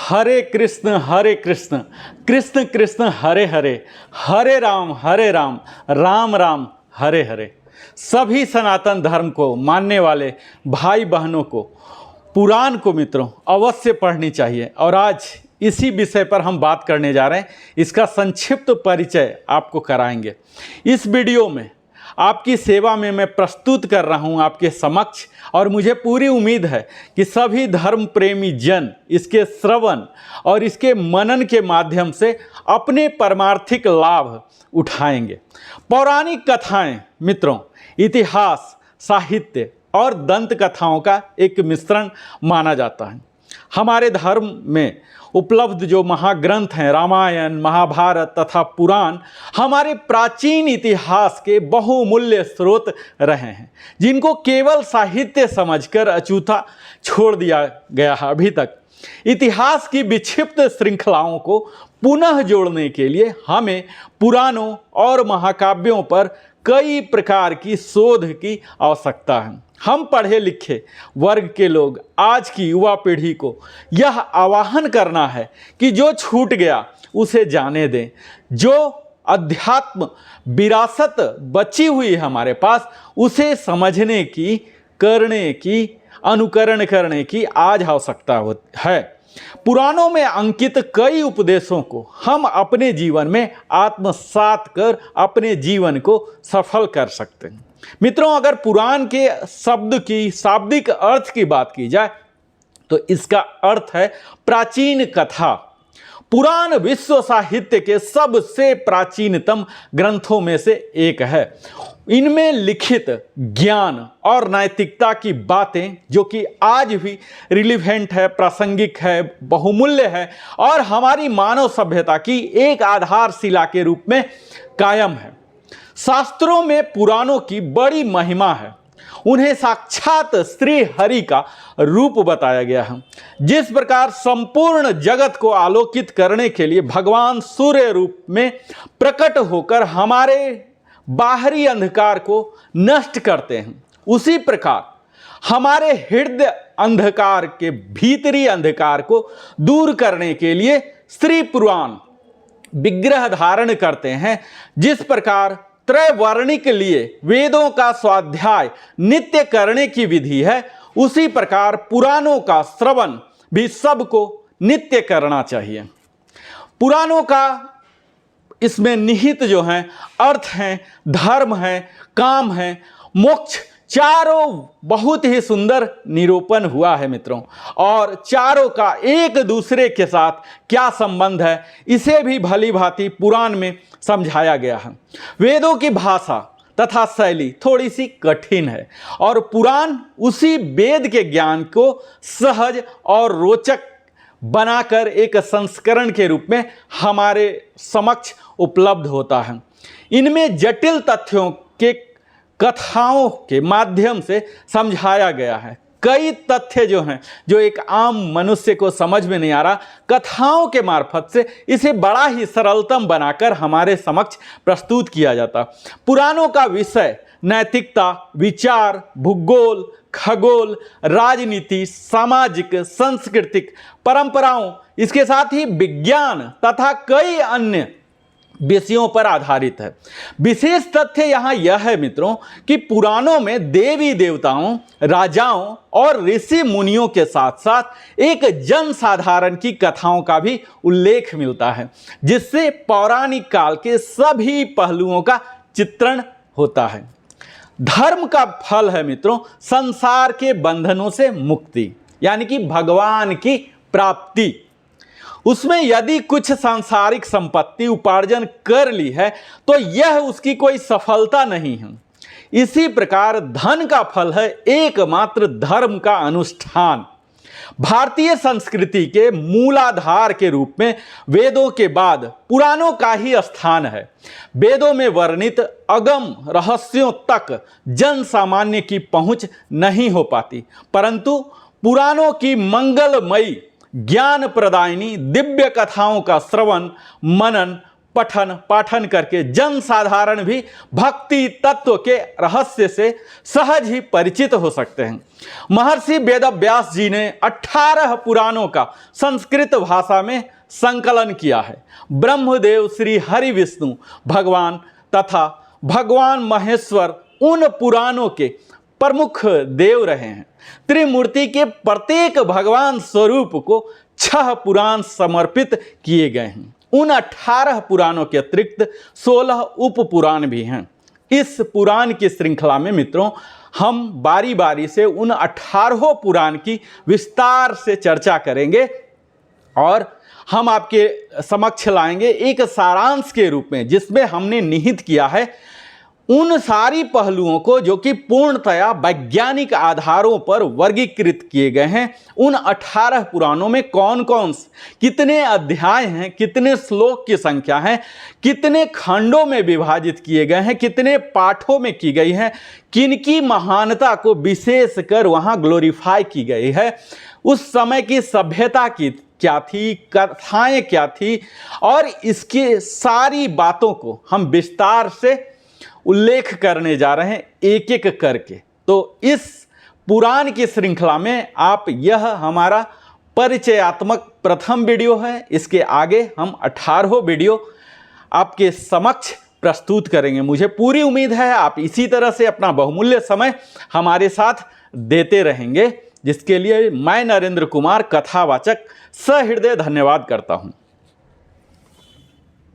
हरे कृष्ण कृष्ण कृष्ण हरे हरे, हरे राम राम राम हरे हरे। सभी सनातन धर्म को मानने वाले भाई बहनों को पुराण को मित्रों अवश्य पढ़नी चाहिए। और आज इसी विषय पर हम बात करने जा रहे हैं। इसका संक्षिप्त परिचय आपको कराएंगे। इस वीडियो में आपकी सेवा में मैं प्रस्तुत कर रहा हूं आपके समक्ष, और मुझे पूरी उम्मीद है कि सभी धर्म प्रेमी जन इसके श्रवण और इसके मनन के माध्यम से अपने परमार्थिक लाभ उठाएंगे। पौराणिक कथाएं मित्रों इतिहास, साहित्य और दंत कथाओं का एक मिश्रण माना जाता है। हमारे धर्म में उपलब्ध जो महाग्रंथ हैं रामायण, महाभारत तथा पुराण हमारे प्राचीन इतिहास के बहुमूल्य स्रोत रहे हैं, जिनको केवल साहित्य समझकर अछूता छोड़ दिया गया है। अभी तक इतिहास की विक्षिप्त श्रृंखलाओं को पुनः जोड़ने के लिए हमें पुराणों और महाकाव्यों पर कई प्रकार की शोध की आवश्यकता है। हम पढ़े लिखे वर्ग के लोग आज की युवा पीढ़ी को यह आह्वान करना है कि जो छूट गया उसे जाने दें। जो अध्यात्म विरासत बची हुई है हमारे पास, उसे समझने की, करने की, अनुकरण करने की आज आवश्यकता है। पुराणों में अंकित कई उपदेशों को हम अपने जीवन में आत्मसात कर अपने जीवन को सफल कर सकते हैं। मित्रों, अगर पुराण के शब्द की शाब्दिक अर्थ की बात की जाए तो इसका अर्थ है प्राचीन कथा। पुराण विश्व साहित्य के सबसे प्राचीनतम ग्रंथों में से एक है। इनमें लिखित ज्ञान और नैतिकता की बातें जो कि आज भी रिलीवेंट है, प्रासंगिक है, बहुमूल्य है और हमारी मानव सभ्यता की एक आधारशिला के रूप में कायम है। शास्त्रों में पुराणों की बड़ी महिमा है। उन्हें साक्षात श्री हरि का रूप बताया गया है। जिस प्रकार संपूर्ण जगत को आलोकित करने के लिए भगवान सूर्य रूप में प्रकट होकर हमारे बाहरी अंधकार को नष्ट करते हैं, उसी प्रकार हमारे हृदय अंधकार के भीतरी अंधकार को दूर करने के लिए श्री पुराण विग्रह धारण करते हैं। जिस प्रकार त्रैवर्णिक लिए वेदों का स्वाध्याय नित्य करने की विधि है, उसी प्रकार पुराणों का श्रवण भी सबको नित्य करना चाहिए। पुराणों का इसमें निहित जो हैं अर्थ हैं, धर्म है, काम है, मोक्ष, चारों बहुत ही सुंदर निरूपण हुआ है मित्रों। और चारों का एक दूसरे के साथ क्या संबंध है, इसे भी भली भांति पुराण में समझाया गया है। वेदों की भाषा तथा शैली थोड़ी सी कठिन है और पुराण उसी वेद के ज्ञान को सहज और रोचक बनाकर एक संस्करण के रूप में हमारे समक्ष उपलब्ध होता है। इनमें जटिल तथ्यों के कथाओं के माध्यम से समझाया गया है। कई तथ्य जो हैं जो एक आम मनुष्य को समझ में नहीं आ रहा, कथाओं के मार्फत से इसे बड़ा ही सरलतम बनाकर हमारे समक्ष प्रस्तुत किया जाता। पुराणों का विषय नैतिकता, विचार, भूगोल, खगोल, राजनीति, सामाजिक, सांस्कृतिक परंपराओं, इसके साथ ही विज्ञान तथा कई अन्य विषयों पर आधारित है। विशेष तथ्य यहाँ यह है मित्रों कि पुराणों में देवी देवताओं, राजाओं और ऋषि मुनियों के साथ साथ एक जन साधारण की कथाओं का भी उल्लेख मिलता है, जिससे पौराणिक काल के सभी पहलुओं का चित्रण होता है। धर्म का फल है मित्रों संसार के बंधनों से मुक्ति, यानी कि भगवान की प्राप्ति। उसमें यदि कुछ सांसारिक संपत्ति उपार्जन कर ली है तो यह उसकी कोई सफलता नहीं है। इसी प्रकार धन का फल है एकमात्र धर्म का अनुष्ठान। भारतीय संस्कृति के मूलाधार के रूप में वेदों के बाद पुराणों का ही स्थान है। वेदों में वर्णित अगम रहस्यों तक जन सामान्य की पहुंच नहीं हो पाती, परंतु पुराणों की मंगलमयी ज्ञान प्रदायिनी दिव्य कथाओं का श्रवण मनन पठन पाठन करके जन साधारण भी भक्ति तत्व के रहस्य से सहज ही परिचित हो सकते हैं। महर्षि वेदव्यास जी ने 18 पुराणों का संस्कृत भाषा में संकलन किया है। ब्रह्मदेव श्री हरि विष्णु भगवान तथा भगवान महेश्वर उन पुराणों के प्रमुख देव रहे हैं। त्रिमूर्ति के प्रत्येक भगवान स्वरूप को 6 पुराण समर्पित किए गए हैं। उन 18 पुराणों के अतिरिक्त 16 उप पुराण भी हैं। इस पुराण की श्रृंखला में मित्रों हम बारी बारी से उन 18 पुराण की विस्तार से चर्चा करेंगे और हम आपके समक्ष लाएंगे एक सारांश के रूप में, जिसमें हमने निहित किया है उन सारी पहलुओं को जो कि पूर्णतया वैज्ञानिक आधारों पर वर्गीकृत किए गए हैं। उन 18 पुराणों में कौन कौन कितने अध्याय हैं, कितने श्लोक की संख्या है, कितने खंडों में विभाजित किए गए हैं, कितने पाठों में की गई है, किनकी महानता को विशेष कर वहाँ ग्लोरीफाई की गई है, उस समय की सभ्यता की क्या थी, कथाएं क्या थी, और इसकी सारी बातों को हम विस्तार से उल्लेख करने जा रहे हैं एक एक करके। तो इस पुराण की श्रृंखला में आप यह हमारा परिचयात्मक प्रथम वीडियो है। इसके आगे हम 18 वीडियो आपके समक्ष प्रस्तुत करेंगे। मुझे पूरी उम्मीद है आप इसी तरह से अपना बहुमूल्य समय हमारे साथ देते रहेंगे, जिसके लिए मैं नरेंद्र कुमार कथावाचक सहृदय धन्यवाद करता हूँ।